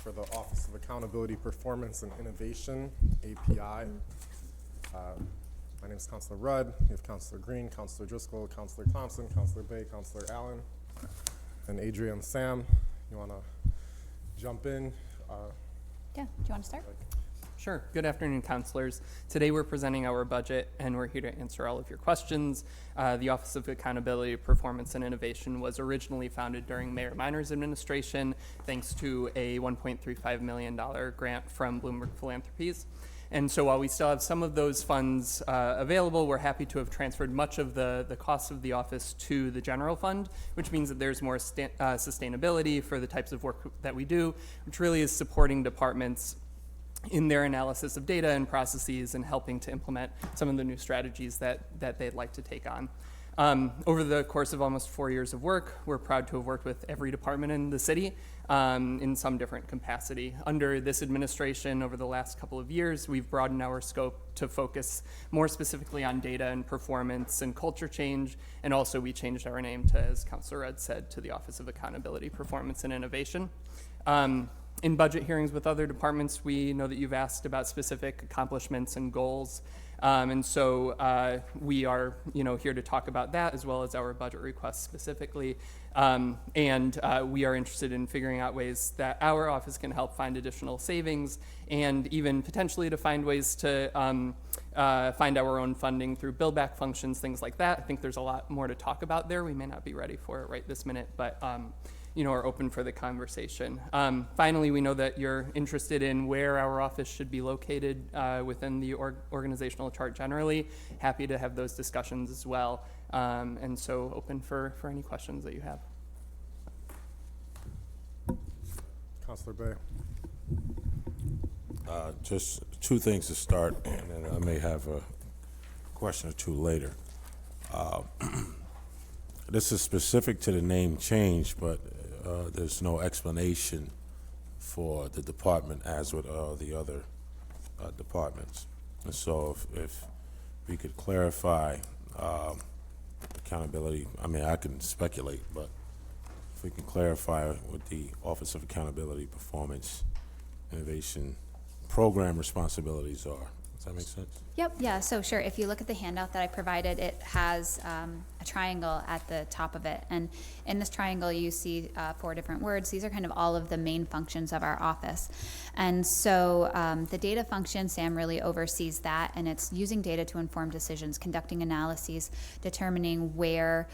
for the Office of Accountability, Performance, and Innovation, API. My name is Counselor Rudd. We have Counselor Green, Counselor Driscoll, Counselor Thompson, Counselor Bay, Counselor Allen, and Adrian Sam. You want to jump in? Yeah, do you want to start? Sure. Good afternoon, counselors. Today we're presenting our budget and we're here to answer all of your questions. The Office of Accountability, Performance, and Innovation was originally founded during Mayor Minor's administration thanks to a $1.35 million grant from Bloomberg Philanthropies. And so while we still have some of those funds available, we're happy to have transferred much of the costs of the office to the general fund, which means that there's more sustainability for the types of work that we do, which really is supporting departments in their analysis of data and processes and helping to implement some of the new strategies that they'd like to take on. Over the course of almost 4 years of work, we're proud to have worked with every department in the city in some different capacity. Under this administration, over the last couple of years, we've broadened our scope to focus more specifically on data and performance and culture change, and also we changed our name to, as Councilor Rudd said, to the Office of Accountability, Performance, and Innovation. In budget hearings with other departments, we know that you've asked about specific accomplishments and goals. And so we are, here to talk about that as well as our budget requests specifically. And we are interested in figuring out ways that our office can help find additional savings and even potentially to find ways to find our own funding through build back functions, things like that. I think there's a lot more to talk about there. We may not be ready for it right this minute, but are open for the conversation. Finally, we know that you're interested in where our office should be located within the organizational chart generally. Happy to have those discussions as well. And so open for any questions that you have. Counselor Bay. Just two things to start, and then I may have a question or two later. This is specific to the name change, but there's no explanation for the department as with the other departments. And so if we could clarify accountability, I can speculate, but if we can clarify what the Office of Accountability, Performance, Innovation program responsibilities are. Does that make sense? Yep, yeah, so sure. If you look at the handout that I provided, it has a triangle at the top of it. And in this triangle, you see 4 different words. These are kind of all of the main functions of our office. And so the data function, Sam really oversees that, and it's using data to inform decisions, conducting analyses, determining where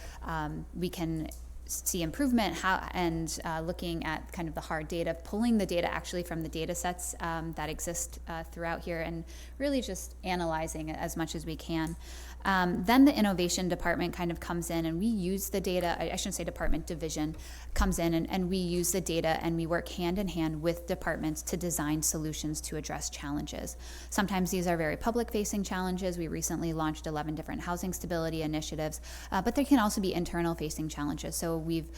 we can see improvement, and looking at kind of the hard data, pulling the data actually from the data sets that exist throughout here, and really just analyzing it as much as we can. Then the innovation department kind of comes in, and we use the data, I shouldn't say department, division comes in, and we use the data, and we work hand in hand with departments to design solutions to address challenges. Sometimes these are very public-facing challenges. We recently launched 11 different housing stability initiatives, but there can also be internal-facing challenges. So we've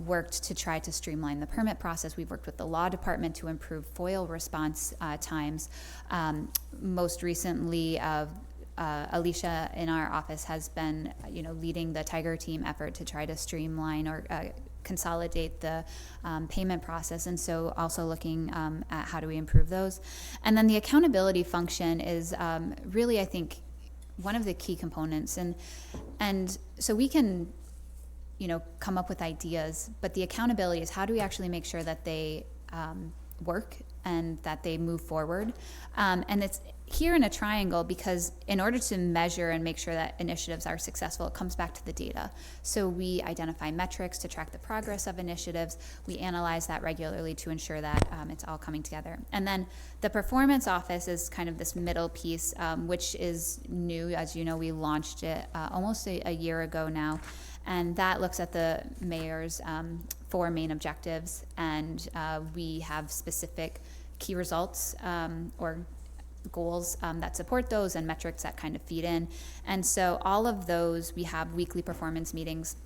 worked to try to streamline the permit process. We've worked with the law department to improve FOIL response times. Most recently, Alicia in our office has been, leading the Tiger Team effort to try to streamline or consolidate the payment process, and so also looking at how do we improve those. And then the accountability function is really, I think, one of the key components, and so we can come up with ideas, but the accountability is how do we actually make sure that they work and that they move forward. And it's here in a triangle because in order to measure and make sure that initiatives are successful, it comes back to the data. So we identify metrics to track the progress of initiatives. We analyze that regularly to ensure that it's all coming together. And then the performance office is kind of this middle piece, which is new. As you know, we launched it almost a year ago now. And that looks at the mayor's 4 main objectives, and we have specific key results or goals that support those, and metrics that kind of feed in. And so all of those, we have weekly performance meetings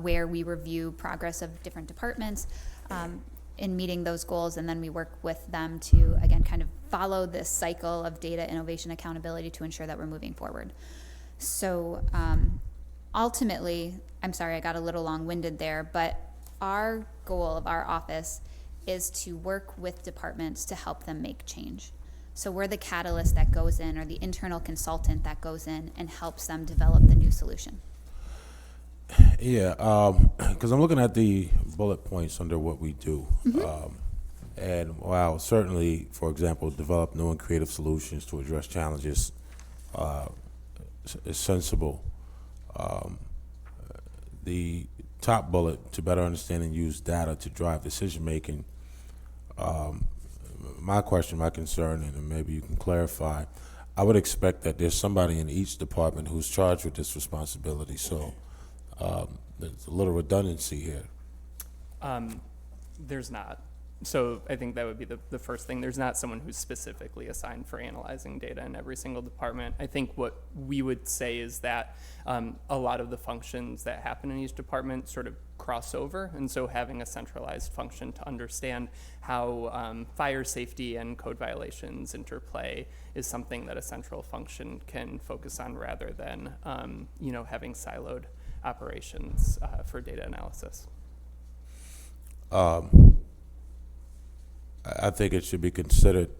where we review progress of different departments in meeting those goals, and then we work with them to, again, kind of follow this cycle of data, innovation, accountability to ensure that we're moving forward. So ultimately, I'm sorry I got a little long-winded there, but our goal of our office is to work with departments to help them make change. So we're the catalyst that goes in, or the internal consultant that goes in and helps them develop the new solution. Yeah, because I'm looking at the bullet points under what we do. And while certainly, for example, develop new and creative solutions to address challenges is sensible, the top bullet, to better understand and use data to drive decision-making, my question, my concern, and maybe you can clarify, I would expect that there's somebody in each department who's charged with this responsibility, so there's a little redundancy here. There's not. So I think that would be the first thing. There's not someone who's specifically assigned for analyzing data in every single department. I think what we would say is that a lot of the functions that happen in each department sort of cross over, and so having a centralized function to understand how fire safety and code violations interplay is something that a central function can focus on, rather than having siloed operations for data analysis. I think it should be considered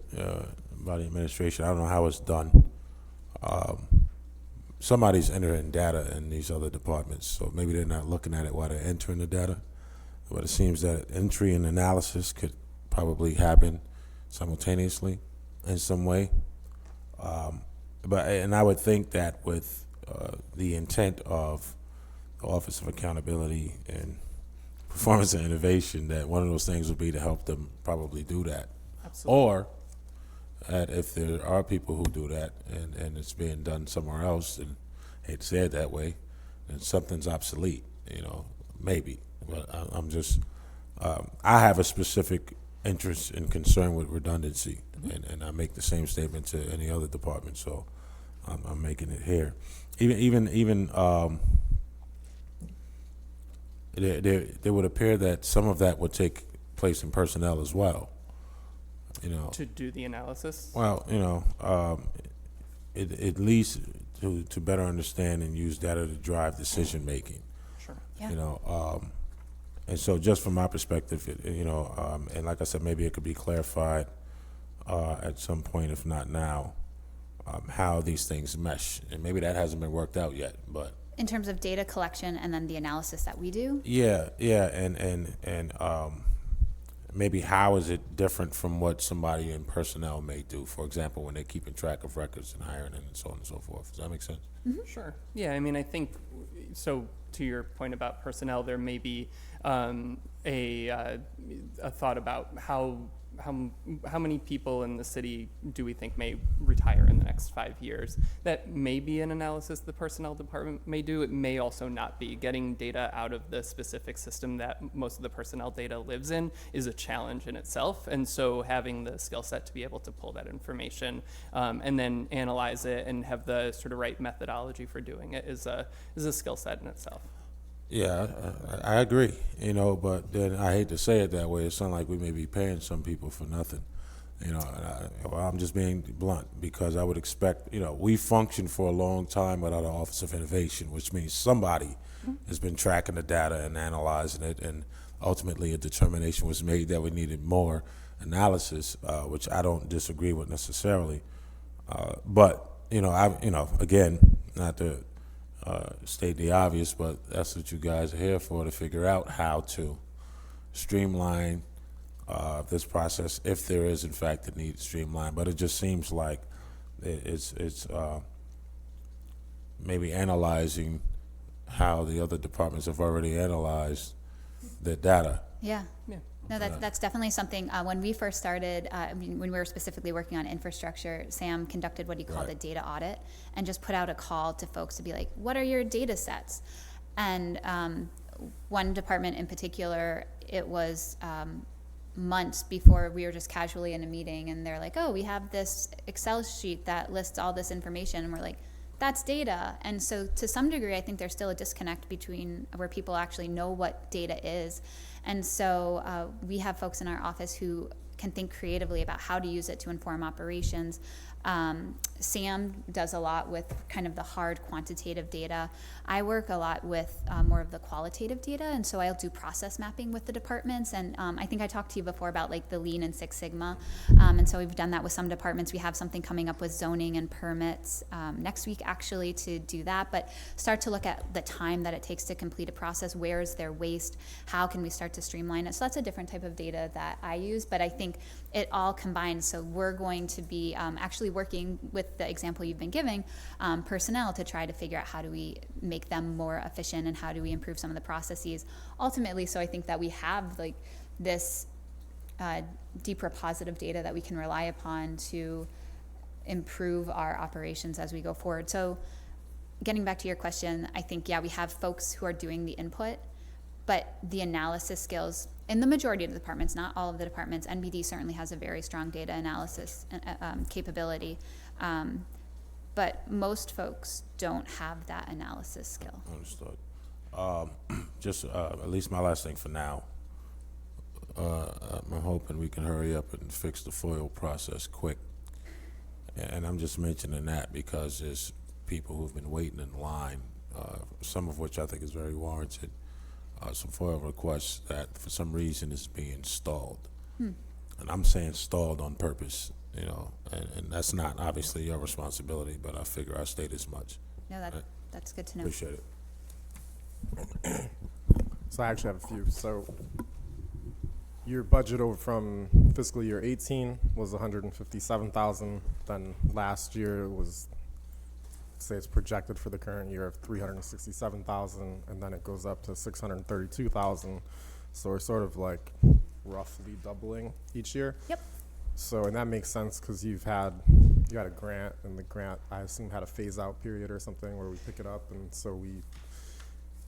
by the administration. I don't know how it's done. Somebody's entering data in these other departments, so maybe they're not looking at it while they're entering the data. But it seems that entry and analysis could probably happen simultaneously in some way. And I would think that with the intent of the Office of Accountability and Performance and Innovation, that one of those things would be to help them probably do that. Absolutely. Or that if there are people who do that and it's being done somewhere else, and I hate to say it that way, then something's obsolete, maybe. But I'm just, I have a specific interest and concern with redundancy, and I make the same statement to any other department, so I'm making it here. There would appear that some of that would take place in personnel as well. To do the analysis? Well, at least to better understand and use data to drive decision making. Sure. Yeah. And so just from my perspective, and like I said, maybe it could be clarified at some point, if not now, how these things mesh, and maybe that hasn't been worked out yet, but. In terms of data collection and then the analysis that we do? Yeah, and maybe how is it different from what somebody in personnel may do? For example, when they're keeping track of records and hiring and so on and so forth. Does that make sense? Mm-hmm. Sure. Yeah, I mean, I think, so to your point about personnel, there may be a thought about how many people in the city do we think may retire in the next 5 years? That may be an analysis the personnel department may do. It may also not be. Getting data out of the specific system that most of the personnel data lives in is a challenge in itself. And so having the skill set to be able to pull that information and then analyze it and have the sort of right methodology for doing it is a skill set in itself. Yeah, I agree, but then I hate to say it that way. It sounds like we may be paying some people for nothing, and I'm just being blunt, because I would expect, we functioned for a long time without an Office of Innovation, which means somebody has been tracking the data and analyzing it, and ultimately a determination was made that we needed more analysis, which I don't disagree with necessarily. But, again, not to state the obvious, but that's what you guys are here for, to figure out how to streamline this process, if there is in fact a need to streamline. But it just seems like it's maybe analyzing how the other departments have already analyzed the data. Yeah. No, that's definitely something. When we first started, when we were specifically working on infrastructure, Sam conducted what he called a data audit and just put out a call to folks to be like, what are your data sets? And one department in particular, it was months before we were just casually in a meeting, and they're like, oh, we have this Excel sheet that lists all this information. And we're like, that's data. And so to some degree, I think there's still a disconnect between where people actually know what data is. And so we have folks in our office who can think creatively about how to use it to inform operations. Sam does a lot with kind of the hard quantitative data. I work a lot with more of the qualitative data, and so I'll do process mapping with the departments. And I think I talked to you before about like the Lean and Six Sigma, and so we've done that with some departments. We have something coming up with zoning and permits next week actually to do that, but start to look at the time that it takes to complete a process. Where is their waste? How can we start to streamline it? So that's a different type of data that I use, but I think it all combines. So we're going to be actually working with the example you've been giving, personnel, to try to figure out how do we make them more efficient and how do we improve some of the processes ultimately. So I think that we have like this deep repository of data that we can rely upon to improve our operations as we go forward. So getting back to your question, I think, yeah, we have folks who are doing the input, but the analysis skills in the majority of the departments, not all of the departments. NBD certainly has a very strong data analysis capability, but most folks don't have that analysis skill. Understood. Just at least my last thing for now. I'm hoping we can hurry up and fix the FOIL process quick. And I'm just mentioning that because there's people who've been waiting in line, some of which I think is very warranted. Some FOIL requests that for some reason is being stalled. And I'm saying stalled on purpose, you know, and that's not obviously your responsibility, but I figure I state as much. No, that's good to know. Appreciate it. So I actually have a few. So your budget over from fiscal year 18 was 157,000. Then last year was, say it's projected for the current year of 367,000, and then it goes up to 632,000. So we're sort of like roughly doubling each year. Yep. So, and that makes sense because you got a grant, and the grant I assume had a phase out period or something where we pick it up, and so we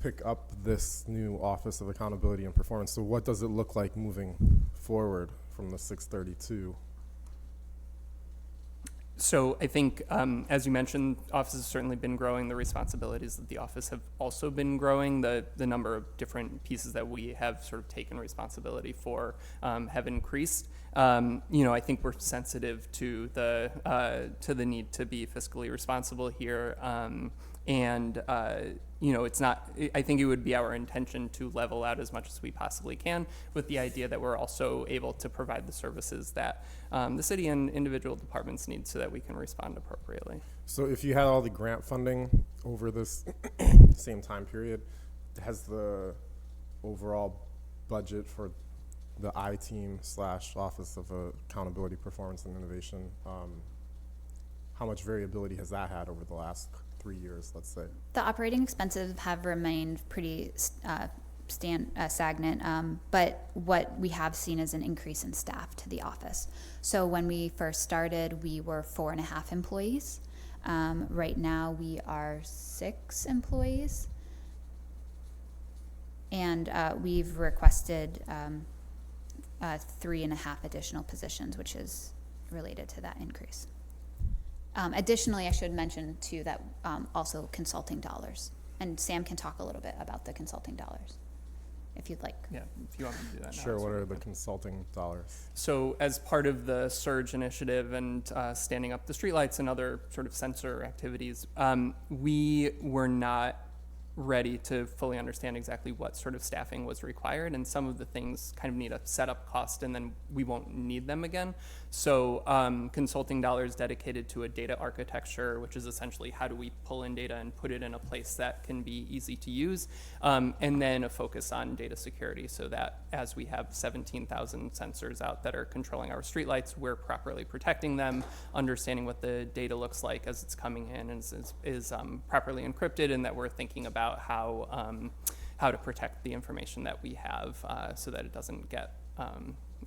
pick up this new Office of Accountability and Performance. So what does it look like moving forward from the 632? So I think, as you mentioned, office has certainly been growing. The responsibilities of the office have also been growing. The number of different pieces that we have sort of taken responsibility for have increased. I think we're sensitive to the need to be fiscally responsible here. It's not, I think it would be our intention to level out as much as we possibly can, with the idea that we're also able to provide the services that the city and individual departments need so that we can respond appropriately. So if you had all the grant funding over this same time period, has the overall budget for the I-team / Office of Accountability, Performance, and Innovation, how much variability has that had over the last 3 years, let's say? The operating expenses have remained pretty stagnant, but what we have seen is an increase in staff to the office. So when we first started, we were 4.5 employees. Right now we are 6 employees. And we've requested 3.5 additional positions, which is related to that increase. Additionally, I should mention too that also consulting dollars, and Sam can talk a little bit about the consulting dollars, if you'd like. Yeah, if you want me to do that now. Sure, what are the consulting dollars? So as part of the Surge initiative and standing up the streetlights and other sort of sensor activities, we were not ready to fully understand exactly what sort of staffing was required, and some of the things kind of need a setup cost and then we won't need them again. So consulting dollars dedicated to a data architecture, which is essentially how do we pull in data and put it in a place that can be easy to use, and then a focus on data security so that as we have 17,000 sensors out that are controlling our streetlights, we're properly protecting them, understanding what the data looks like as it's coming in and is properly encrypted, and that we're thinking about how to protect the information that we have so that it doesn't get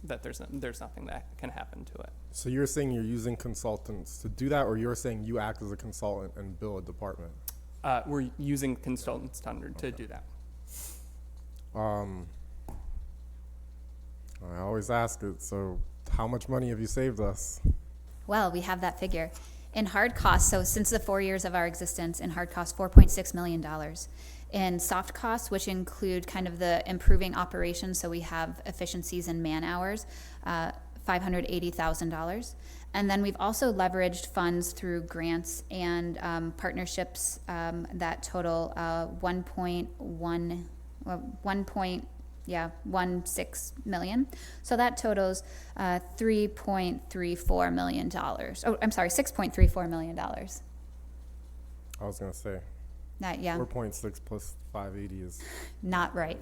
that there's nothing that can happen to it. So you're saying you're using consultants to do that, or you're saying you act as a consultant and bill a department? We're using consultants to do that. I always ask it, so how much money have you saved us? Well, we have that figure. In hard costs, so since the 4 years of our existence, in hard costs, $4.6 million. In soft costs, which include kind of the improving operations, so we have efficiencies in man hours, $580,000. And then we've also leveraged funds through grants and partnerships that total 1.16 million. So that totals $3.34 million. Oh, I'm sorry, $6.34 million. I was gonna say, That, yeah, 4.6 plus 580 is, not right.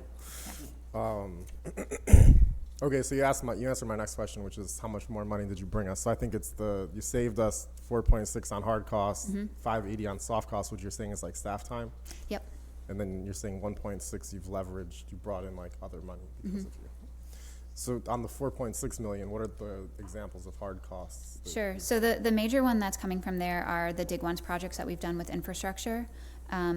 okay, so you answered my next question, which is how much more money did you bring us? So I think it's you saved us 4.6 on hard costs, 580 on soft costs, which you're saying is like staff time. Yep. And then you're saying 1.6 you've leveraged, you brought in like other money because of you. So on the 4.6 million, what are the examples of hard costs? Sure. So the major one that's coming from there are the Dig Once projects that we've done with infrastructure.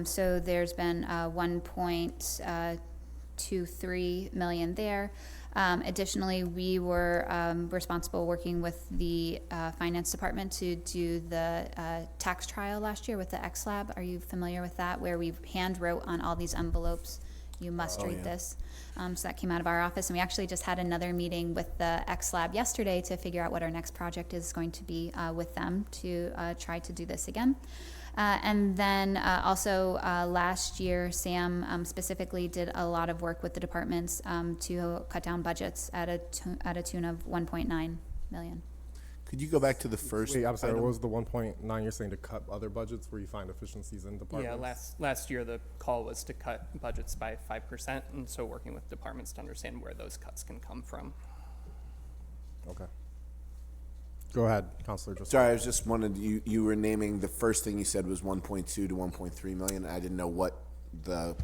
So there's been 1.23 million there. Additionally, we were responsible working with the finance department to do the tax trial last year with the X Lab. Are you familiar with that? Where we hand wrote on all these envelopes, you must read this. So that came out of our office, and we actually just had another meeting with the X Lab yesterday to figure out what our next project is going to be with them to try to do this again. And then also last year, Sam specifically did a lot of work with the departments to cut down budgets at a tune of 1.9 million. Could you go back to the first Wait, I'm sorry, item? what was the 1.9 you're saying to cut other budgets where you find efficiencies in departments? Yeah, last year the call was to cut budgets by 5%, and so working with departments to understand where those cuts can come from. Okay. Go ahead, Counselor. Sorry, I was just wanted, you were naming, the first thing you said was 1.2 to 1.3 million. I didn't know what the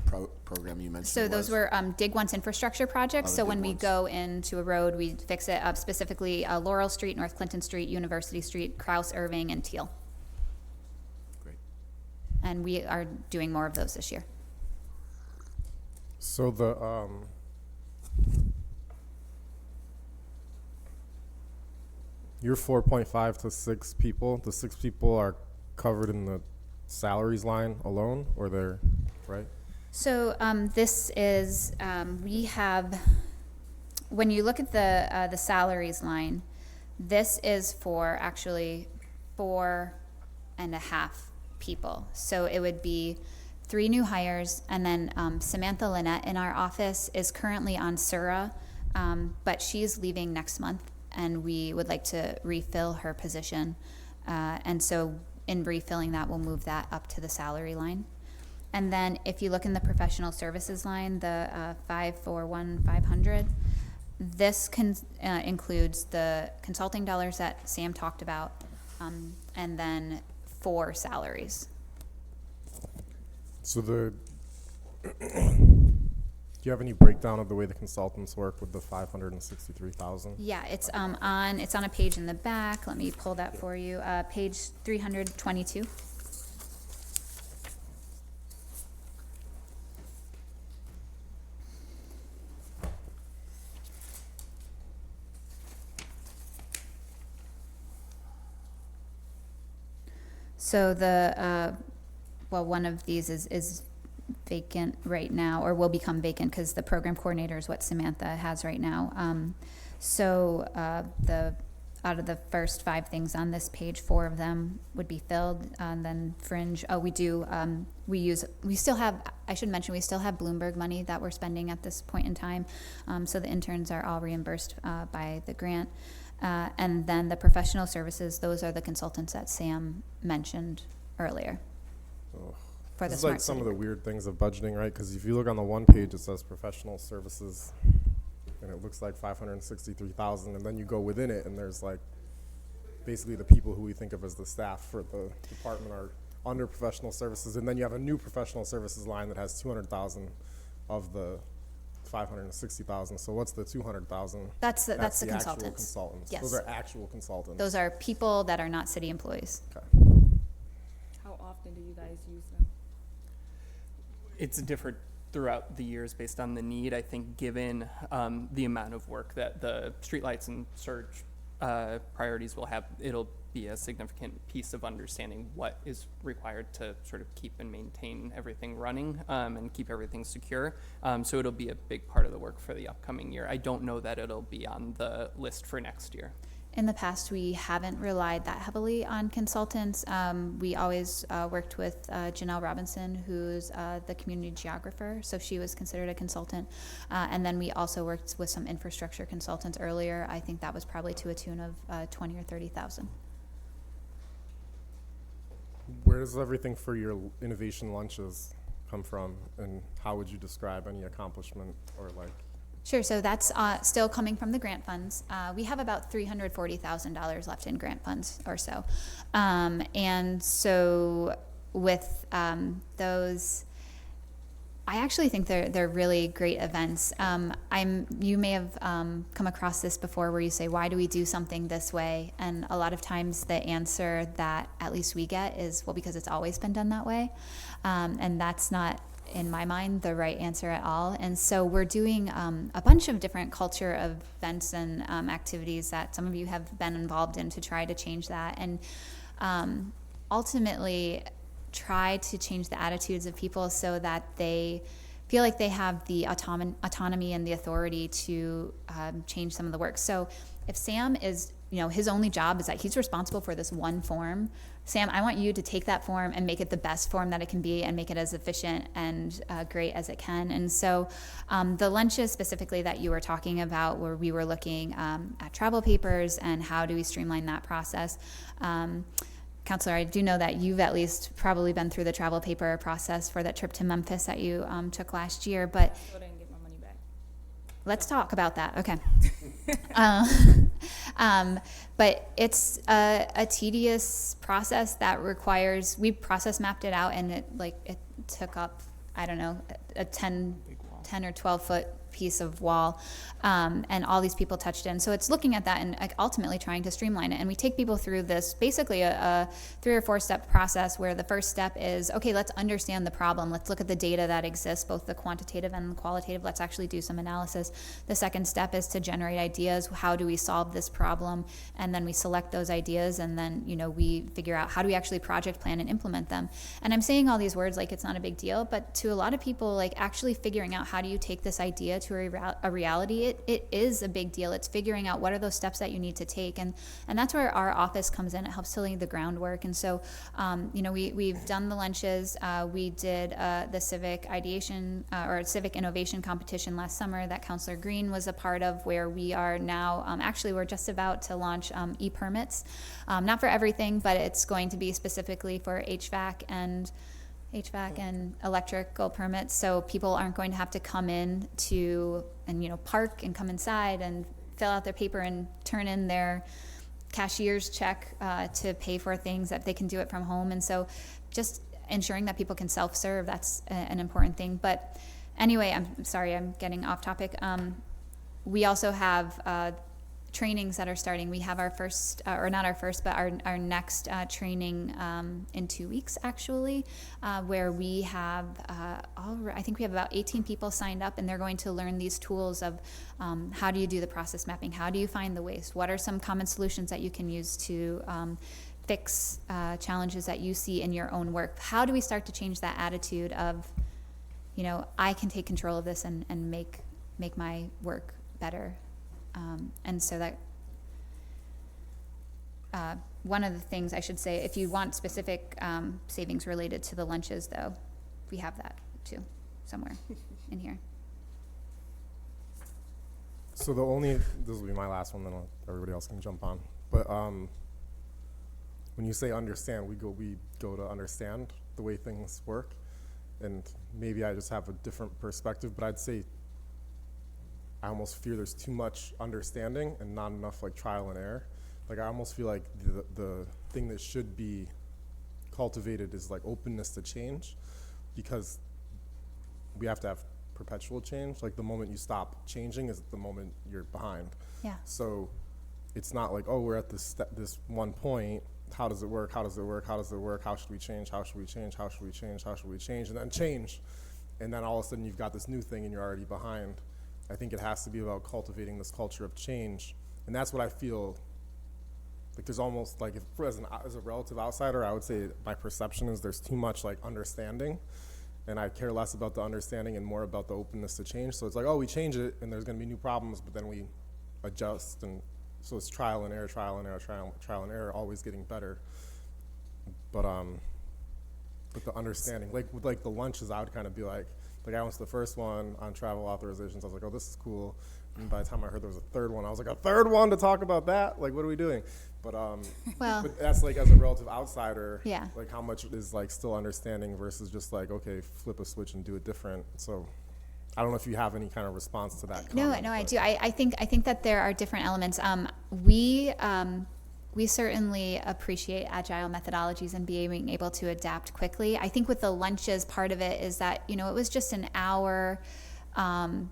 program you mentioned So those was. were Dig Once infrastructure projects. Oh, the So Dig when we Once. go into a road, we fix it up specifically Laurel Street, North Clinton Street, University Street, Krause, Irving, and Teal. Great. And we are doing more of those this year. So the you're 4.5 to 6 people. The 6 people are covered in the salaries line alone, or they're right? So this is we have, when you look at the salaries line, this is for actually 4.5 people. So it would be 3 new hires, and then Samantha Lynette in our office is currently on Sura, but she's leaving next month, and we would like to refill her position. And so in refilling that, we'll move that up to the salary line. And then if you look in the professional services line, the 541,500, this includes the consulting dollars that Sam talked about, and then 4 salaries. So do you have any breakdown of the way the consultants work with the 563,000? Yeah, it's on a page in the back. Let me pull that for you. Page 322. So one of these is vacant right now, or will become vacant because the program coordinator is what Samantha has right now. Out of the first 5 things on this page, 4 of them would be filled, and then fringe. Oh, we still have Bloomberg money that we're spending at this point in time. So the interns are all reimbursed by the grant. And then the professional services, those are the consultants that Sam mentioned earlier. For the This is smart like some city. of the weird things of budgeting, right? Because if you look on the one page, it says professional services, and it looks like 563,000, and then you go within it, and there's like basically the people who we think of as the staff for the department are under professional services, and then you have a new professional services line that has 200,000 of the 560,000. So what's the 200,000? That's the actual consultants. consultants. Yes. Those are actual consultants. Those are people that are not city employees. Okay. How often do you guys use them? It's different throughout the years based on the need. I think given the amount of work that the streetlights and surge priorities it'll be a significant piece of understanding what is required to sort of keep and maintain everything running and keep everything secure. So it'll be a big part of the work for the upcoming year. I don't know that it'll be on the list for next year. In the past, we haven't relied that heavily on consultants. We always worked with Janelle Robinson, who's the community geographer, so she was considered a consultant. And then we also worked with some infrastructure consultants earlier. I think that was probably to a tune of 20 or 30,000. Where does everything for your innovation lunches come from, and how would you describe any accomplishment or like? Sure, so that's still coming from the grant funds. We have about $340,000 left in grant funds or so. And so with those, I actually think they're really great events. You may have come across this before where you say, why do we do something this way? And a lot of times the answer that at least we get is, well, because it's always been done that way. And that's not, in my mind, the right answer at all. And so we're doing a bunch of different culture events and activities that some of you have been involved in to try to change that, and ultimately try to change the attitudes of people so that they feel like they have the autonomy and the authority to change some of the work. So if Sam is, his only job is that he's responsible for this one form, Sam, I want you to take that form and make it the best form that it can be and make it as efficient and great as it can. And so the lunches specifically that you were talking about, where we were looking at travel papers and how do we streamline that process. Counselor, I do know that you've at least probably been through the travel paper process for that trip to Memphis that you took last year, but Still didn't get my money back. let's talk about that. Okay. But it's a tedious process that requires, we process mapped it out, and it took up, I don't know, a 10 or 12 foot piece of wall, and all these people touched in. So it's looking at that and ultimately trying to streamline it. And we take people through this, basically a 3 or 4 step process, where the first step is, okay, let's understand the problem. Let's look at the data that exists, both the quantitative and the qualitative. Let's actually do some analysis. The second step is to generate ideas. How do we solve this problem? And then we select those ideas, and then, we figure out how do we actually project plan and implement them. And I'm saying all these words like it's not a big deal, but to a lot of people, like actually figuring out how do you take this idea to a reality, it is a big deal. It's figuring out what are those steps that you need to take, and that's where our office comes in. It helps to lay the groundwork. And so we've done the lunches. We did the civic ideation or civic innovation competition last summer that Counselor Green was a part of, where we are now actually we're just about to launch e-permits, not for everything, but it's going to be specifically for HVAC and electrical permits, so people aren't going to have to come in and park and come inside and fill out their paper and turn in their cashier's check to pay for things, that they can do it from home. And so just ensuring that people can self-serve, that's an important thing. But anyway, I'm sorry, I'm getting off topic. We also have trainings that are starting. We have our first, or not our first, but our next training in 2 weeks, actually, where we have, I think we have about 18 people signed up, and they're going to learn these tools of how do you do the process mapping, how do you find the waste, what are some common solutions that you can use to fix challenges that you see in your own work. How do we start to change that attitude of, I can take control of this and make my work better. And so that one of the things I should say, if you want specific savings related to the lunches, though, we have that too somewhere in here. So this will be my last one, then everybody else can jump on. But when you say understand, we go to understand the way things work, and maybe I just have a different perspective, but I'd say I almost fear there's too much understanding and not enough trial and error. I almost feel like the thing that should be cultivated is openness to change, because we have to have perpetual change. The moment you stop changing is the moment you're behind. Yeah. So it's not we're at this one point. How does it work? How does it work? How does it work? How should we change? How should we change? How should we change? How should we change? And then change. And then all of a sudden you've got this new thing and you're already behind. I think it has to be about cultivating this culture of change. And that's what I feel like there's almost like, if, as a relative outsider, I would say my perception is there's too much like understanding, and I care less about the understanding and more about the openness to change. So it's like, oh, we change it and there's gonna be new problems, but then we adjust, and so it's trial and error, trial and error, trial and error, always getting better. But the understanding, like with like the lunches, I would kind of be like I went to the first one on travel authorizations. I was like, oh, this is cool. And by the time I heard there was a third one, I was like, a third one to talk about that? Like, what are we doing? But Well, but that's like, as a relative outsider, Yeah. like how much is like still understanding versus just like, okay, flip a switch and do it different. So I don't know if you have any kind of response to that no, comment, no, I but- do. I think that there are different elements. We certainly appreciate agile methodologies and being able to adapt quickly. I think with the lunches, part of it is that, you know, it was just an hour. The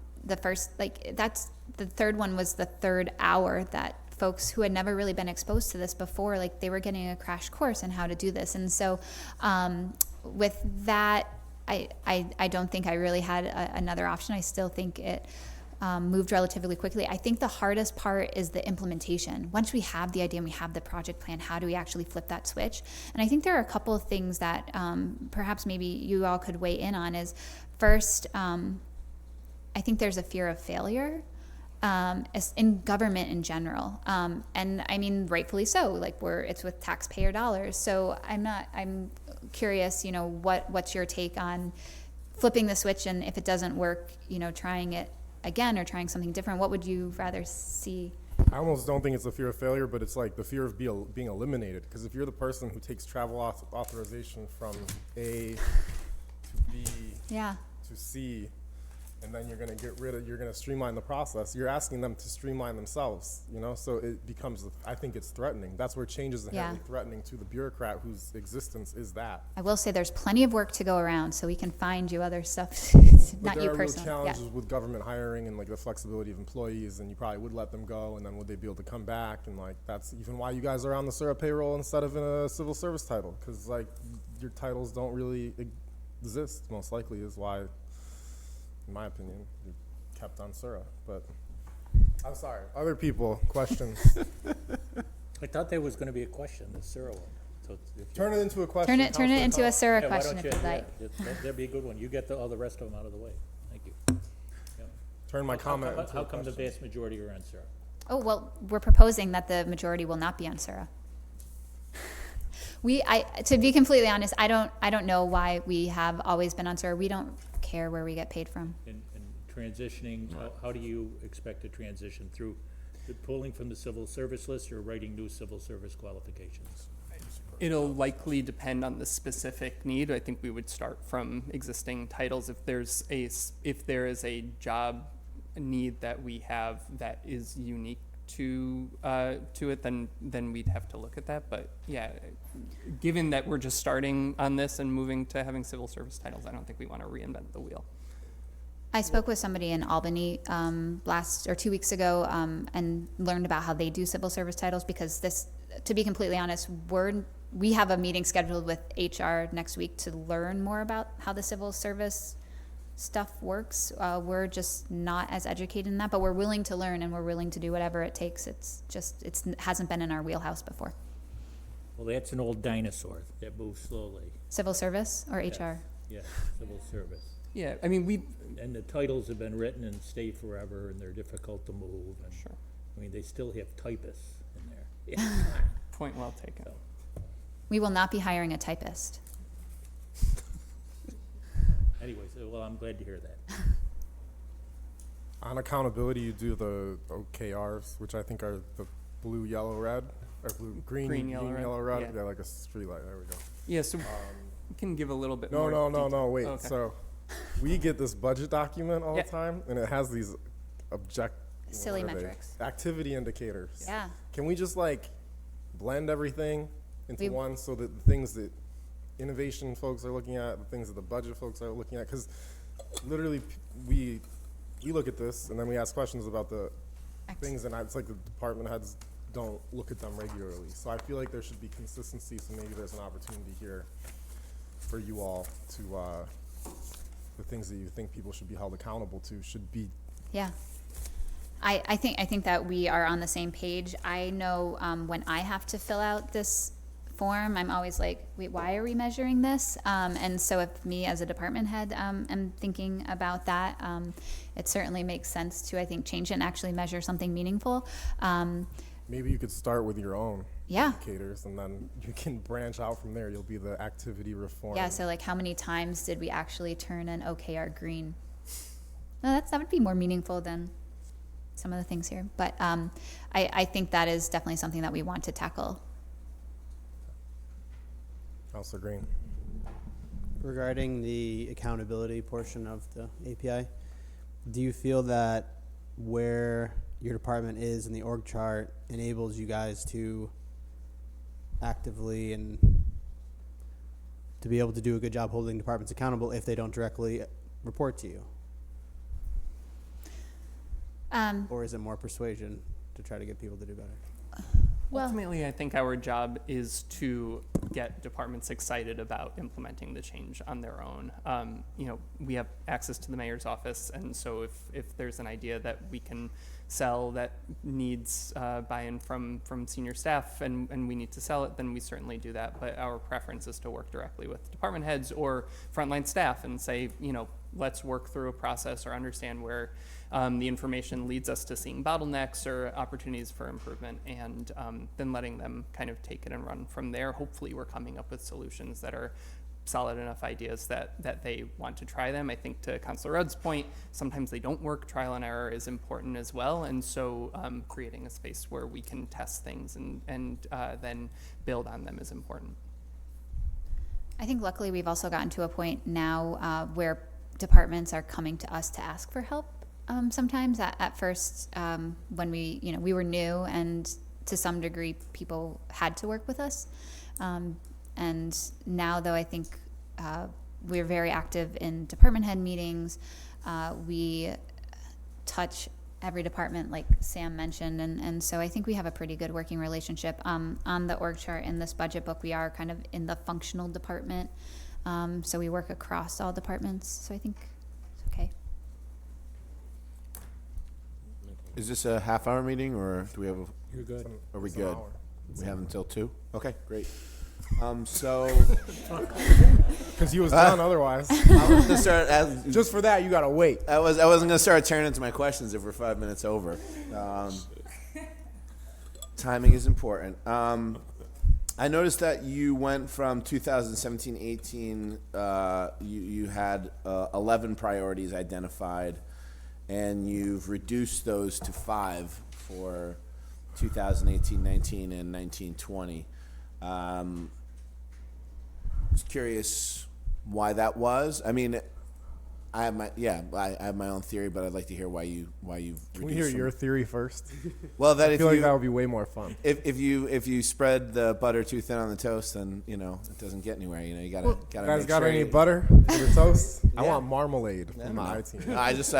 third one was the third hour that folks who had never really been exposed to this before, like they were getting a crash course on how to do this. And so with that, I don't think I really had another option. I still think it moved relatively quickly. I think the hardest part is the implementation. Once we have the idea and we have the project plan, how do we actually flip that switch? And I think there are a couple of things that perhaps maybe you all could weigh in on. Is first, I think there's a fear of failure in government in general, and I mean rightfully so. Like it's with taxpayer dollars. So I'm curious. You know, what's your take on flipping the switch, and if it doesn't work, you know, trying it again or trying something different? What would you rather see? I almost don't think it's a fear of failure, but it's like the fear of being eliminated. Because if you're the person who takes travel authorization from A to B Yeah. to C, and then you're going to streamline the process, you're asking them to streamline themselves, you know? So it becomes, I think it's threatening. That's where change is inherently threatening to the bureaucrat whose existence is that. I will say there's plenty of work to go around, so we can find you other stuff. But Not there you are real personally. challenges with government hiring and like the flexibility of employees, and you probably would let them go, and then would they be able to come back? And like that's even why you guys are on the SURA payroll instead of in a civil service title, because like your titles don't really exist. Most likely is why, in my opinion, you're kept on SURA. But I'm sorry. Other people, questions? I thought there was gonna be a question, the Cyril one. So if you- Turn it into a question. Turn it into a SURA Yeah, why question don't if you- you'd like. That'd be a good one. You get all the rest of them out of the way. Thank you. Yeah. Turn my comment into How a come the question. vast majority are on Cyril? Oh, well, we're proposing that the majority will not be on SURA. To be completely honest, I don't know why we have always been on SURA. We don't care where we get paid from. And transitioning, how do you expect to transition through the pulling from the civil service list or writing new civil service qualifications? It'll likely depend on the specific need. I think we would start from existing titles. If there is a job need that we have that is unique to it, then we'd have to look at that. But yeah, given that we're just starting on this and moving to having civil service titles, I don't think we want to reinvent the wheel. I spoke with somebody in Albany 2 weeks ago and learned about how they do civil service titles, because this, to be completely honest, we have a meeting scheduled with HR next week to learn more about how the civil service stuff works. We're just not as educated in that, but we're willing to learn and we're willing to do whatever it takes. It hasn't been in our wheelhouse before. Well, that's an old dinosaur that moves slowly. Civil service or HR? Yes, civil service. Yeah, I mean, And the titles have been written and stay forever, and they're difficult to move. And Sure. I mean, they still have typists in there. Yeah. point well taken. So, We will not be hiring a typist. anyways, well, I'm glad to hear that. On accountability, you do the OKRs, which I think are the blue, yellow, red, or green, yellow, red. Yeah. Yeah, like a street light. There we go. Yeah, so we can give a little bit No, more. no, no, detail. no. Wait. Oh, okay. So we get this budget document all Yeah. the time, and it has these Silly what are they? metrics. Activity indicators. Yeah. Can we just like blend everything into We- one, so that the things that innovation folks are looking at, the things that the budget folks are looking at, because literally we look at this and then we ask questions about the things, and it's like the department heads don't look at them regularly. So I feel like there should be consistency. So maybe there's an opportunity here for you all to the things that you think people should be held accountable to should be Yeah. I think that we are on the same page. I know when I have to fill out this form, I'm always like, wait, why are we measuring this? And so if me as a department head am thinking about that, it certainly makes sense to, I think, change it and actually measure something meaningful. Maybe you could start with your own Yeah. indicators, and then you can branch out from there. You'll be the activity reform. Yeah, so like how many times did we actually turn an OKR green? No, that would be more meaningful than some of the things here. But I think that is definitely something that we want to tackle. Councilor Green. Regarding the accountability portion of the API, do you feel that where your department is in the org chart enables you guys to actively and to be able to do a good job holding departments accountable if they don't directly report to you? Or is it more persuasion to try to get people to do better? Well, Ultimately, I think our job is to get departments excited about implementing the change on their own. We have access to the mayor's office, and so if there's an idea that we can sell that needs buy-in from senior staff and we need to sell it, then we certainly do that. But our preference is to work directly with department heads or frontline staff and say, let's work through a process or understand where the information leads us to seeing bottlenecks or opportunities for improvement, and then letting them kind of take it and run from there. Hopefully we're coming up with solutions that are solid enough ideas that they want to try them. I think to Councilor Rudd's point, sometimes they don't work. Trial and error is important as well, and so creating a space where we can test things and then build on them is important. I think luckily we've also gotten to a point now where departments are coming to us to ask for help. Sometimes at first, when we were new, and to some degree people had to work with us. And now, though, I think we're very active in department head meetings. We touch every department, like Sam mentioned, and so I think we have a pretty good working relationship. On the org chart in this budget book, we are kind of in the functional department, so we work across all departments. So I think it's okay. Is this a half-hour meeting, or do we have a, You're good. are we It's an good? hour. We have until 2? Okay, great. So, Because you was done otherwise. I was gonna start, Just for that, you gotta wait. I wasn't gonna start turning into my questions if we're 5 minutes over. Timing is important. I noticed that you went from 2017-18, you had 11 priorities identified, and you've reduced those to 5 for 2018-19 and 19-20. Just curious why that was. I mean, I have my own theory, but I'd like to hear why you've Can we hear reduced your them. theory first? Well, that I if feel like you that would be way more fun. if you spread the butter too thin on the toast, then it doesn't get anywhere. You gotta You guys make got sure any you- butter for your toast? I Yeah. want marmalade from my No. team. I just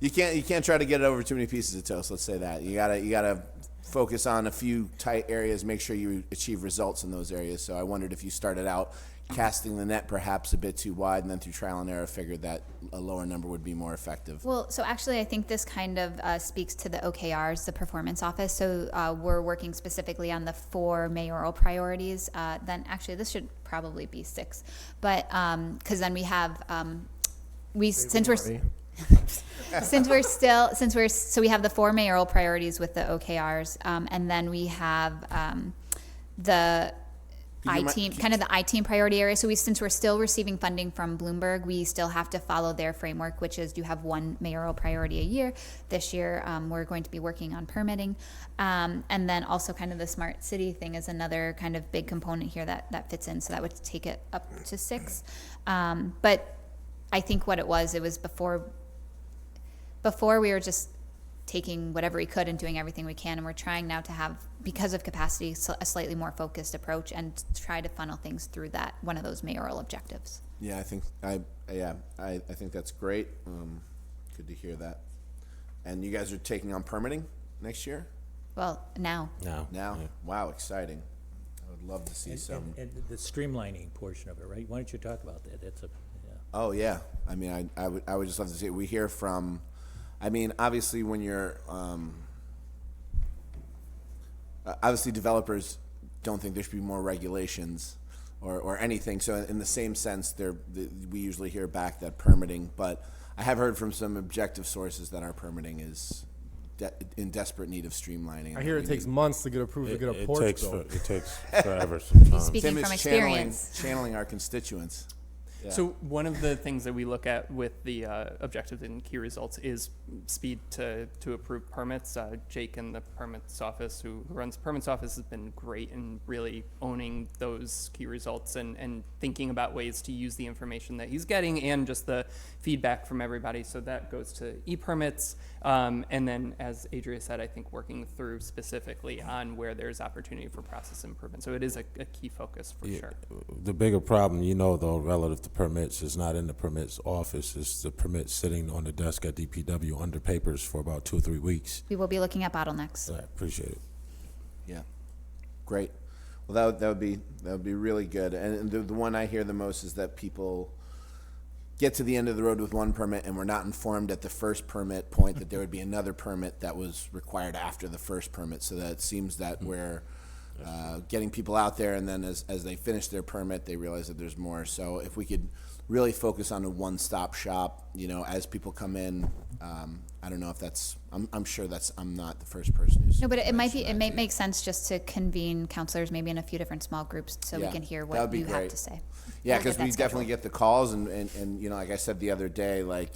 you can't try to get it over too many pieces of toast. Let's say that you gotta focus on a few tight areas. Make sure you achieve results in those areas. So I wondered if you started out casting the net perhaps a bit too wide, and then through trial and error figured that a lower number would be more effective. Well, so actually, I think this kind of speaks to the OKRs, the performance office. So we're working specifically on the 4 mayoral priorities. Then actually, this should probably be 6, but because then we have since we have the 4 mayoral priorities with the OKRs, and then we have the kind of the I-team priority area. So since we're still receiving funding from Bloomberg, we still have to follow their framework, which is you have 1 mayoral priority a year. This year, we're going to be working on permitting. And then also kind of the smart city thing is another kind of big component here that fits in. So that would take it up to 6. But I think what it was before we were just taking whatever we could and doing everything we can, and we're trying now to have, because of capacity, a slightly more focused approach and try to funnel things through that one of those mayoral objectives. Yeah, I think I think that's great. Good to hear that. And you guys are taking on permitting next year? Well, now. Now? Yeah. Wow, exciting. I would love to see some. And the streamlining portion of it, right? Why don't you talk about that? That's a, yeah. Oh yeah, I mean, I would just love to see it. We hear from, I mean, obviously when you're, obviously developers don't think there should be more regulations or anything. So in the same sense, we usually hear back that permitting, but I have heard from some objective sources that our permitting is in desperate need of streamlining. I hear it takes months to get approved to get a porch built. It takes forever sometimes. Speaking Tim from is experience. channeling our constituents. Yeah. So one of the things that we look at with the objectives and key results is speed to approve permits. Jake in the permits office, who runs the permits office, has been great in really owning those key results and thinking about ways to use the information that he's getting and just the feedback from everybody. So that goes to e-permits. And then, as Adria said, I think working through specifically on where there's opportunity for process improvement. So it is a key focus for sure. The bigger problem, though, relative to permits is not in the permits office. It's the permits sitting on the desk at DPW under papers for about 2 or 3 weeks. We will be looking at bottlenecks. I appreciate it. Yeah, great. Well, that would be really good. And the one I hear the most is that people get to the end of the road with one permit and were not informed at the first permit point that there would be another permit that was required after the first permit. So that it seems that we're getting people out there, and then as they finish their permit, they realize that there's more. So if we could really focus on a one-stop shop, as people come in, I don't know if that's, I'm sure I'm not the first person who's. No, but it might mentioned that make to you. make sense just to convene counselors maybe in a few different small groups so we Yeah, can hear that would what be you have great. to say. Yeah, We'll because get we that definitely scheduled. get the calls, and like I said the other day, I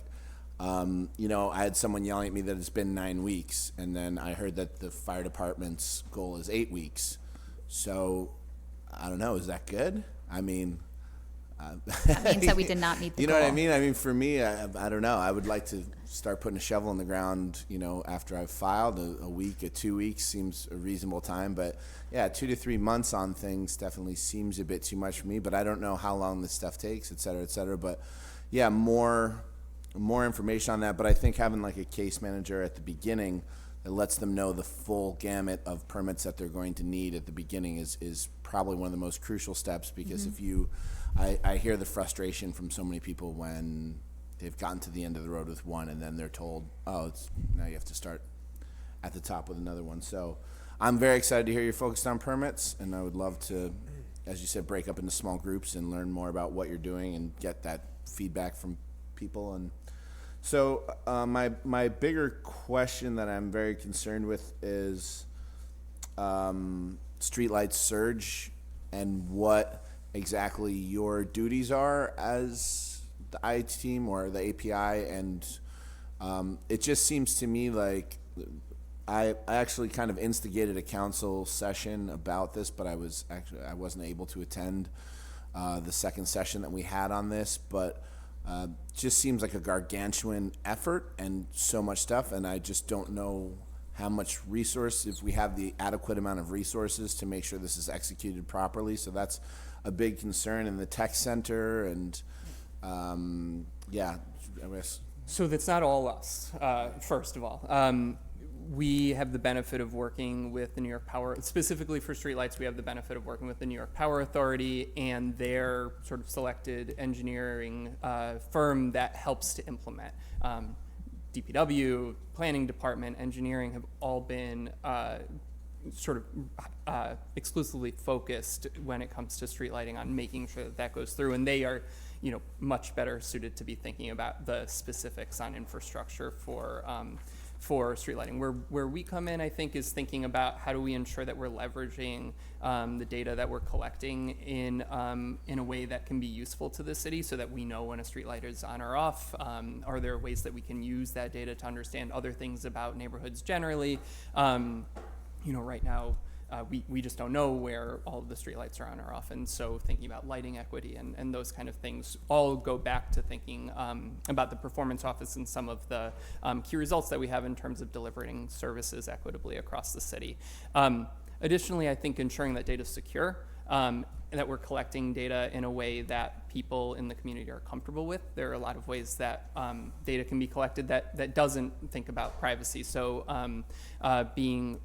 had someone yelling at me that it's been 9 weeks, and then I heard that the fire department's goal is 8 weeks. So, I don't know, is that good? I mean, That means that we did not meet the you know goal. what I mean? I mean, for me, I don't know. I would like to start putting a shovel in the ground, after I've filed. A week, 2 weeks seems a reasonable time. But yeah, 2 to 3 months on things definitely seems a bit too much for me. But I don't know how long this stuff takes, et cetera, et cetera. But yeah, more information on that. But I think having like a case manager at the beginning that lets them know the full gamut of permits that they're going to need at the beginning is probably one of the most crucial steps, because I hear the frustration from so many people when they've gotten to the end of the road with one and then they're told, now you have to start at the top with another one. So I'm very excited to hear you're focused on permits, and I would love to, as you said, break up into small groups and learn more about what you're doing and get that feedback from people. And so my bigger question that I'm very concerned with is streetlight surge and what exactly your duties are as the IT team or the API. And it just seems to me like I actually kind of instigated a council session about this, but I wasn't able to attend the second session that we had on this. But just seems like a gargantuan effort and so much stuff, and I just don't know how much if we have the adequate amount of resources to make sure this is executed properly. So that's a big concern in the tech center, and I guess. So that's not all us, first of all. We have the benefit of working with the New York Power, specifically for streetlights, we have the benefit of working with the New York Power Authority and their sort of selected engineering firm that helps to implement. DPW, Planning Department, Engineering have all been exclusively focused when it comes to street lighting on making sure that goes through, and they are much better suited to be thinking about the specifics on infrastructure for street lighting. Where we come in, I think, is thinking about how do we ensure that we're leveraging the data that we're collecting in a way that can be useful to the city, so that we know when a street light is on or off. Are there ways that we can use that data to understand other things about neighborhoods generally? Right now, we just don't know where all of the streetlights are on or off, and so thinking about lighting equity and those kind of things all go back to thinking about the performance office and some of the key results that we have in terms of delivering services equitably across the city. Additionally, I think ensuring that data is secure, that we're collecting data in a way that people in the community are comfortable with. There are a lot of ways that data can be collected that doesn't think about privacy. So being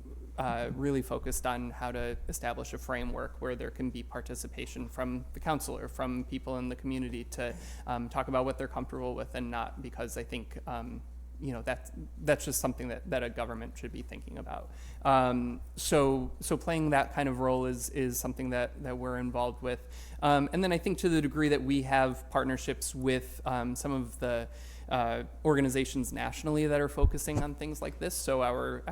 really focused on how to establish a framework where there can be participation from the council or from people in the community to talk about what they're comfortable with, and not, because I think that's just something that a government should be thinking about. So playing that kind of role is something that we're involved with. And then I think to the degree that we have partnerships with some of the organizations nationally that are focusing on things like this. So our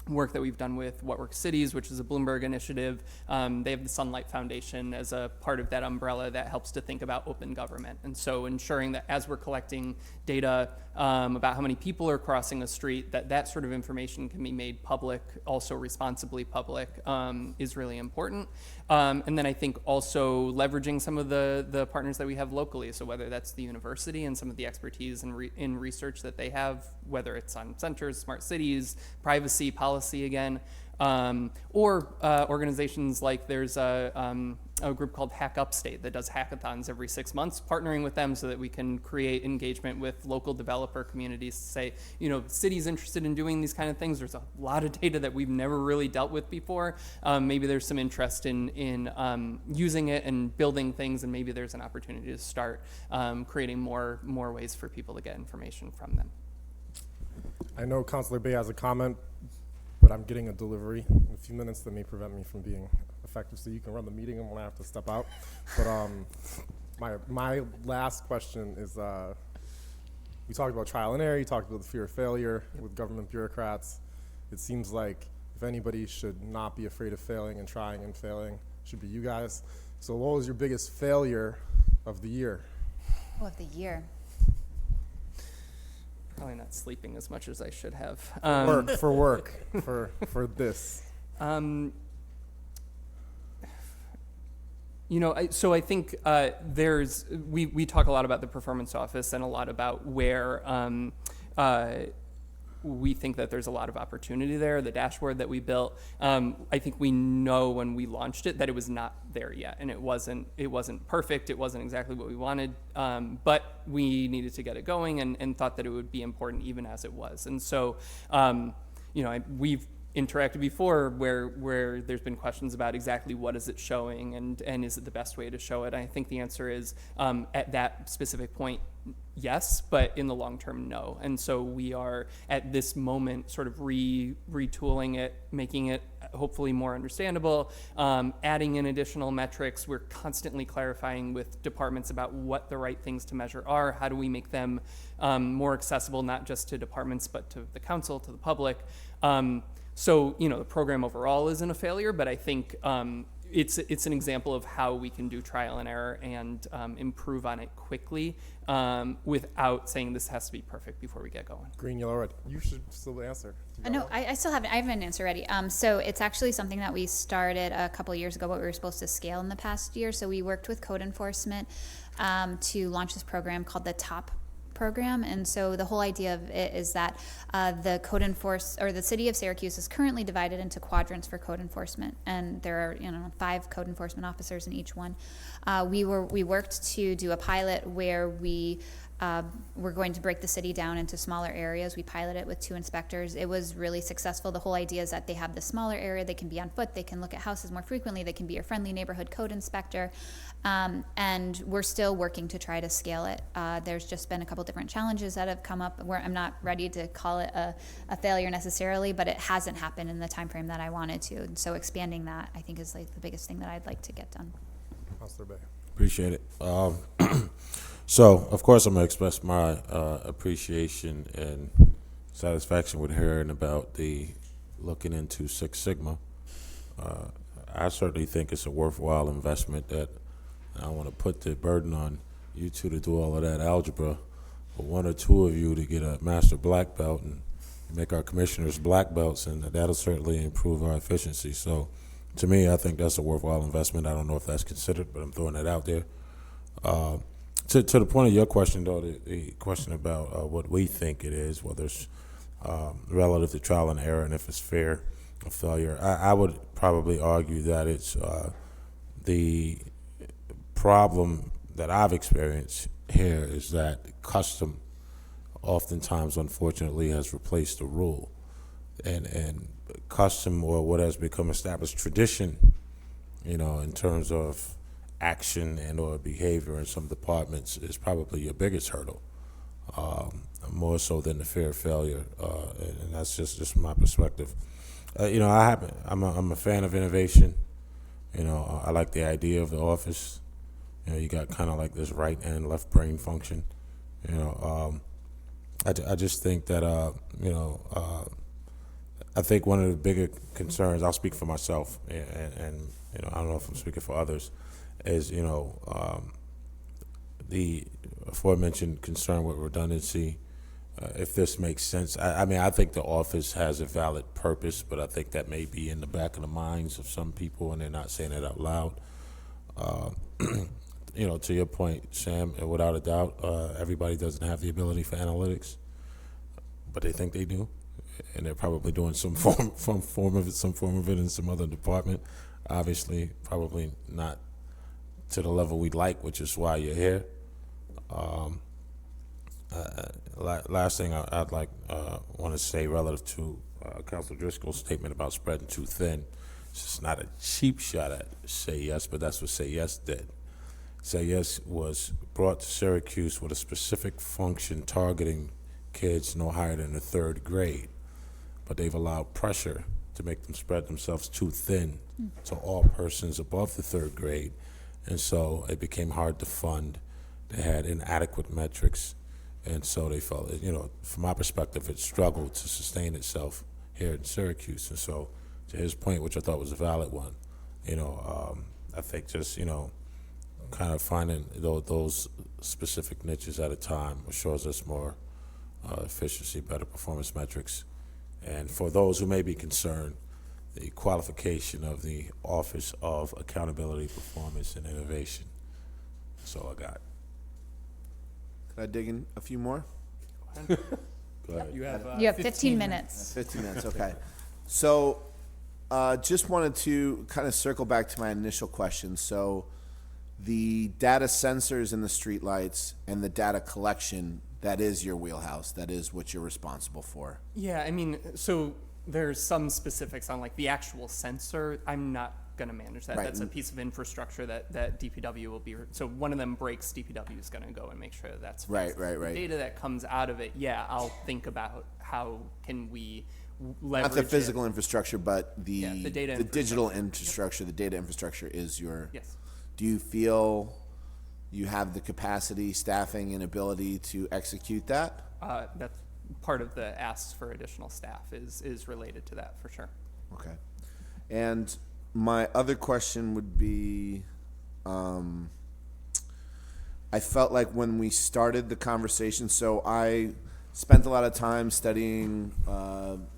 work that we've done with What Works Cities, which is a Bloomberg initiative. They have the Sunlight Foundation as a part of that umbrella that helps to think about open government. And so ensuring that as we're collecting data about how many people are crossing a street, that sort of information can be made public, also responsibly public, is really important. And then I think also leveraging some of the partners that we have locally. So whether that's the university and some of the expertise in research that they have, whether it's on centers, smart cities, privacy, policy again, or organizations like there's a group called Hack Upstate that does hackathons every 6 months, partnering with them so that we can create engagement with local developer communities to say, cities interested in doing these kind of things. There's a lot of data that we've never really dealt with before. Maybe there's some interest in using it and building things, and maybe there's an opportunity to start creating more ways for people to get information from them. I know Councilor Bay has a comment, but I'm getting a delivery in a few minutes that may prevent me from being effective, so you can run the meeting and when I have to step out. But my last question is, we talked about trial and error, you talked about the fear of failure with government bureaucrats. It seems like if anybody should not be afraid of failing and trying and failing, it should be you guys. So what was your biggest failure of the year? Oh, of the year. Probably not sleeping as much as I should have. For this. So I think we talk a lot about the performance office and a lot about where we think that there's a lot of opportunity there. The dashboard that we built, I think we know when we launched it that it was not there yet, and it wasn't perfect. It wasn't exactly what we wanted, but we needed to get it going, and thought that it would be important even as it was. And so, we've interacted before where there's been questions about exactly what is it showing and is it the best way to show it. I think the answer is at that specific point, yes, but in the long term, no. And so we are at this moment sort of retooling it, making it hopefully more understandable, adding in additional metrics. We're constantly clarifying with departments about what the right things to measure are. How do we make them more accessible, not just to departments, but to the council, to the public. So, the program overall isn't a failure, but I think it's an example of how we can do trial and error and improve on it quickly without saying this has to be perfect before we get going. Green, yellow, red. You should still answer. No, I still haven't. I have an answer ready. So it's actually something that we started a couple of years ago, but we were supposed to scale in the past year. So we worked with code enforcement to launch this program called the TOP program. And so the whole idea of it is that the city of Syracuse is currently divided into quadrants for code enforcement, and there are 5 code enforcement officers in each one. We worked to do a pilot where we're going to break the city down into smaller areas. We piloted it with 2 inspectors. It was really successful. The whole idea is that they have the smaller area, they can be on foot, they can look at houses more frequently, they can be your friendly neighborhood code inspector, and we're still working to try to scale it. There's just been a couple different challenges that have come up where I'm not ready to call it a failure necessarily, but it hasn't happened in the time frame that I wanted to. And so expanding that, I think, is like the biggest thing that I'd like to get done. Councilor Bay. Appreciate it. So, of course, I'm going to express my appreciation and satisfaction with hearing about the looking into Six Sigma. I certainly think it's a worthwhile investment that I don't want to put the burden on you two to do all of that algebra, but 1 or 2 of you to get a master black belt and make our commissioners black belts, and that'll certainly improve our efficiency. So, to me, I think that's a worthwhile investment. I don't know if that's considered, but I'm throwing that out there. To the point of your question, though, the question about what we think it is, whether it's relative to trial and error and if it's fair or failure, I would probably argue that it's the problem that I've experienced here is that custom oftentimes, unfortunately, has replaced the rule. And custom, or what has become established tradition, in terms of action and or behavior in some departments, is probably your biggest hurdle. more so than the fear of failure, and that's just my perspective. I'm a fan of innovation. I like the idea of the office. You got kind of like this right and left brain function. I just think that I think one of the bigger concerns, I'll speak for myself, and I don't know if I'm speaking for others, is the aforementioned concern with redundancy. If this makes sense, I think the office has a valid purpose, but I think that may be in the back of the minds of some people, and they're not saying it out loud. To your point, Sam, without a doubt, everybody doesn't have the ability for analytics, but they think they do, and they're probably doing some form of it in some other department. Obviously, probably not to the level we'd like, which is why you're here. Last thing I'd like want to say relative to Councilor Driscoll's statement about spreading too thin. It's just not a cheap shot at Say Yes, but that's what Say Yes did. Say Yes was brought to Syracuse with a specific function targeting kids no higher than the 3rd grade, but they've allowed pressure to make them spread themselves too thin to all persons above the 3rd grade, and so it became hard to fund. They had inadequate metrics, and so they felt, from my perspective, it struggled to sustain itself here in Syracuse. And so, to his point, which I thought was a valid one, I think just, kind of finding those specific niches at a time shows us more efficiency, better performance metrics. And for those who may be concerned, the qualification of the Office of Accountability, Performance, and Innovation. That's all I got. Could I dig in a few more? Go ahead. You have, You have 15 minutes. 15 minutes, okay. So, just wanted to kind of circle back to my initial question. So, the data sensors in the streetlights and the data collection, that is your wheelhouse. That is what you're responsible for. Yeah, I mean, so there's some specifics on like the actual sensor. I'm not going to manage that. Right. That's a piece of infrastructure that DPW will be. So one of them breaks, DPW is going to go and make sure that's fixed. Right. The data that comes out of it, yeah, I'll think about how can we leverage Not the physical it. infrastructure, but the data digital infrastructure. The data infrastructure is your. Yes. Do you feel you have the capacity, staffing, and ability to execute that? That's part of the asks for additional staff is related to that for sure. Okay. And my other question would be, I felt like when we started the conversation, so I spent a lot of time studying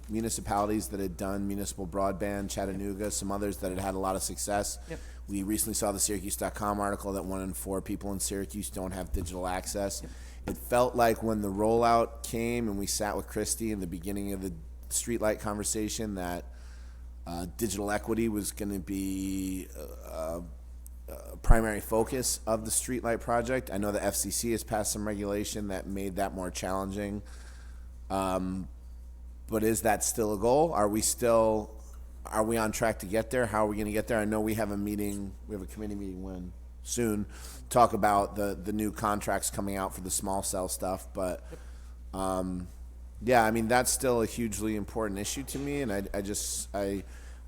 municipalities that had done municipal broadband, Chattanooga, some others that had had a lot of success. Yep. We recently saw the Syracuse.com article that 1 in 4 people in Syracuse don't have digital access. Yep. It felt like when the rollout came and we sat with Christy in the beginning of the streetlight conversation that digital equity was going to be a primary focus of the streetlight project. I know the FCC has passed some regulation that made that more challenging. But is that still a goal? Are we on track to get there? How are we going to get there? I know we have a committee meeting soon, talk about the new contracts coming out for the small cell stuff. But yeah, I mean, that's still a hugely important issue to me. And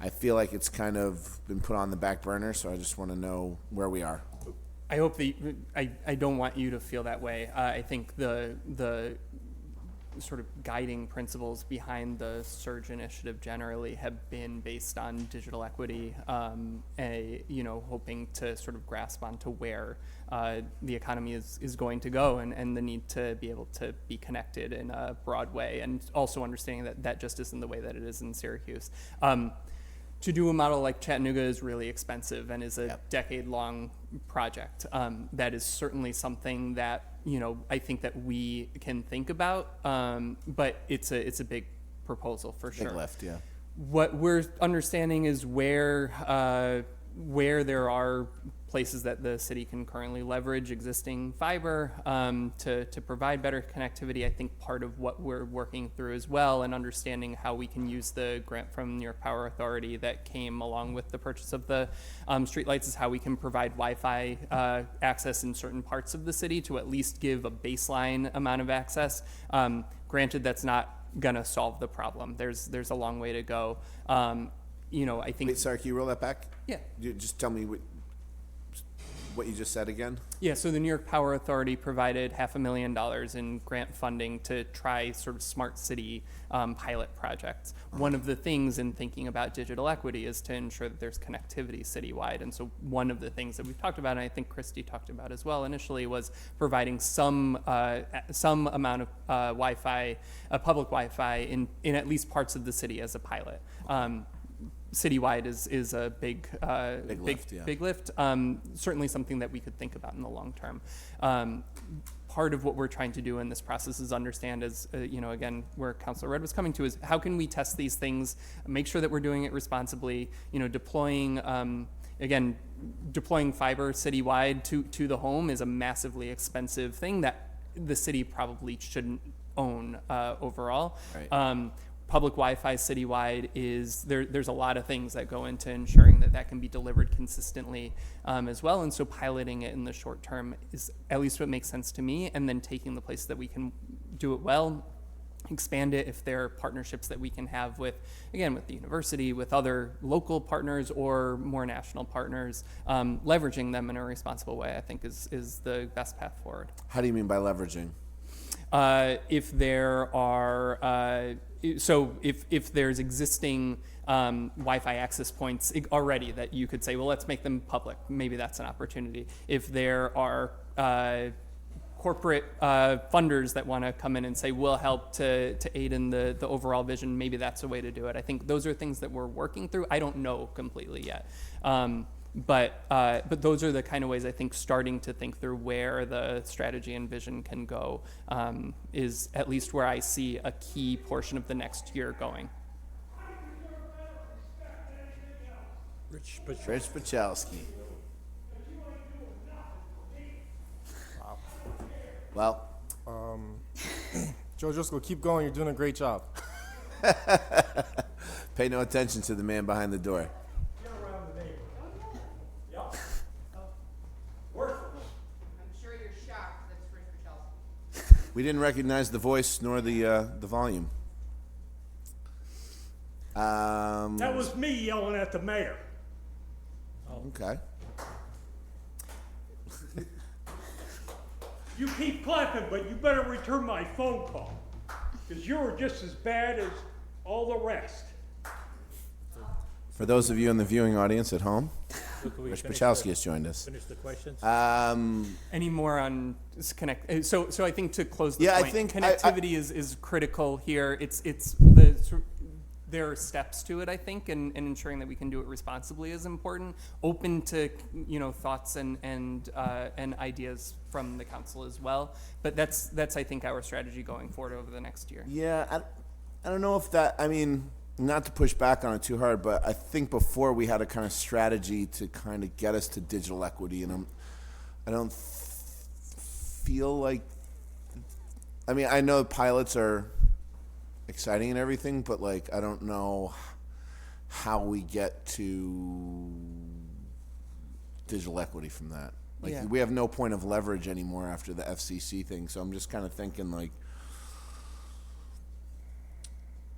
I feel like it's kind of been put on the back burner. So I just want to know where we are. I hope I don't want you to feel that way. I think the sort of guiding principles behind the Surge initiative generally have been based on digital equity, hoping to sort of grasp onto where the economy is going to go and the need to be able to be connected in a broad way, and also understanding that just isn't the way that it is in Syracuse. To do a model like Chattanooga is really expensive and is a decade-long project. That is certainly something that I think that we can think about, but it's a big proposal for sure. Big lift, yeah. What we're understanding is where there are places that the city can currently leverage existing fiber to provide better connectivity. I think part of what we're working through as well and understanding how we can use the grant from New York Power Authority that came along with the purchase of the streetlights is how we can provide Wi-Fi access in certain parts of the city to at least give a baseline amount of access. Granted, that's not gonna solve the problem. There's a long way to go. I think. Wait, sorry, can you roll that back? Yeah. Just tell me what you just said again. Yeah, so the New York Power Authority provided $500,000 in grant funding to try sort of smart city pilot projects. One of the things in thinking about digital equity is to ensure that there's connectivity citywide. And so one of the things that we've talked about, and I think Christy talked about as well initially, was providing some amount of Wi-Fi, public Wi-Fi in at least parts of the city as a pilot. Citywide is a big lift, yeah. big lift. Certainly something that we could think about in the long term. Part of what we're trying to do in this process is understand, as again, where Councilor Rudd was coming to, is how can we test these things, make sure that we're doing it responsibly. Deploying fiber citywide to the home is a massively expensive thing that the city probably shouldn't own overall. Right. Public Wi-Fi citywide is there's a lot of things that go into ensuring that can be delivered consistently as well. And so piloting it in the short term is at least what makes sense to me. And then taking the places that we can do it well, expand it if there are partnerships that we can have with the university, with other local partners or more national partners, leveraging them in a responsible way, I think is the best path forward. How do you mean by leveraging? If there are, if there's existing Wi-Fi access points already that you could say, well, let's make them public, maybe that's an opportunity. If there are corporate funders that want to come in and say, we'll help to aid in the overall vision, maybe that's a way to do it. I think those are things that we're working through. I don't know completely yet. But those are the kind of ways I think starting to think through where the strategy and vision can go is at least where I see a key portion of the next year going. Rich Pachalski. Well, Joe Driscoll, keep going. You're doing a great job. pay no attention to the man behind the door. We didn't recognize the voice nor the volume. That was me yelling at the mayor. Okay. You keep clapping, but you better return my phone call, because you were just as bad as all the rest. For those of you in the viewing audience at home, So can we Rich finish Pachalski the- has joined us. Finish the questions? Any more on connect? So I think to close the Yeah, I point, think connectivity is critical here. There are steps to it, I think, and ensuring that we can do it responsibly is important. Open to thoughts and ideas from the council as well. But that's I think our strategy going forward over the next year. Yeah, I don't know if that, I mean, not to push back on it too hard, but I think before we had a kind of strategy to kind of get us to digital equity, and I don't feel like, I mean, I know pilots are exciting and everything, but like, I don't know how we get to digital equity from that. Like, Yeah. we have no point of leverage anymore after the FCC thing, so I'm just kind of thinking like,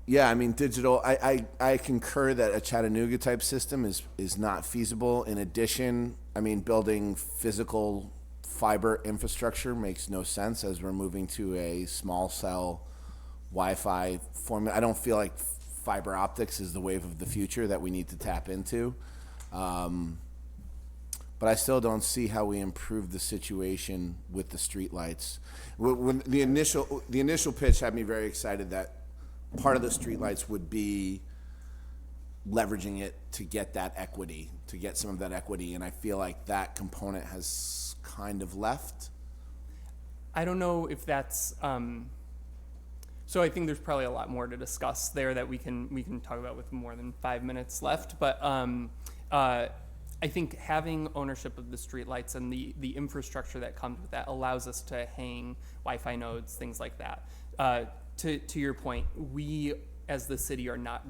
yeah, I mean, digital, I concur that a Chattanooga type system is not feasible. In addition, I mean, building physical fiber infrastructure makes no sense as we're moving to a small cell Wi-Fi format. I don't feel like fiber optics is the wave of the future that we need to tap into. But I still don't see how we improve the situation with the streetlights. When the initial pitch had me very excited that part of the streetlights would be leveraging it to get that equity, to get some of that equity, and I feel like that component has kind of left. I don't know if that's. So I think there's probably a lot more to discuss there that we can talk about with more than 5 minutes left. But I think having ownership of the streetlights and the infrastructure that comes with that allows us to hang Wi-Fi nodes, things like that. To your point, we as the city are not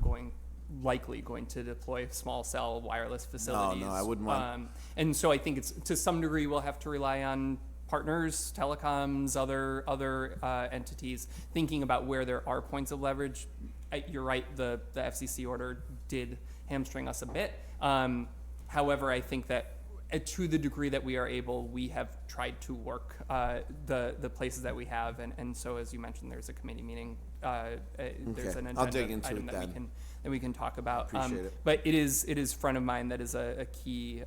likely going to deploy small cell wireless facilities. No, I wouldn't want. And so I think it's to some degree we'll have to rely on partners, telecoms, other entities, thinking about where there are points of leverage. You're right, the FCC order did hamstring us a bit. However, I think that to the degree that we are able, we have tried to work the places that we have, and so as you mentioned, there's a committee meeting. There's an I'll dig agenda into item it that we can talk about. Appreciate it. But it is front of mind. That is a key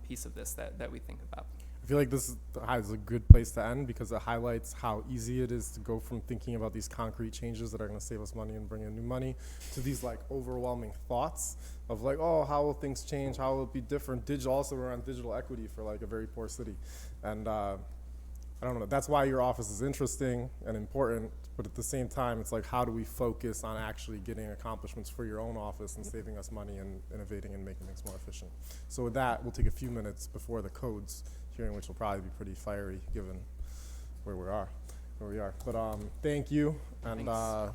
piece of this that we think about. I feel like this is a good place to end because it highlights how easy it is to go from thinking about these concrete changes that are going to save us money and bring in new money to these like overwhelming thoughts of like, oh, how will things change? How will it be different? Also, we're on digital equity for like a very poor city. And I don't know, that's why your office is interesting and important, but at the same time, it's like, how do we focus on actually getting accomplishments for your own office and saving us money and innovating and making things more efficient? So with that, we'll take a few minutes before the codes hearing, which will probably be pretty fiery given where we are. But thank you, and Thanks.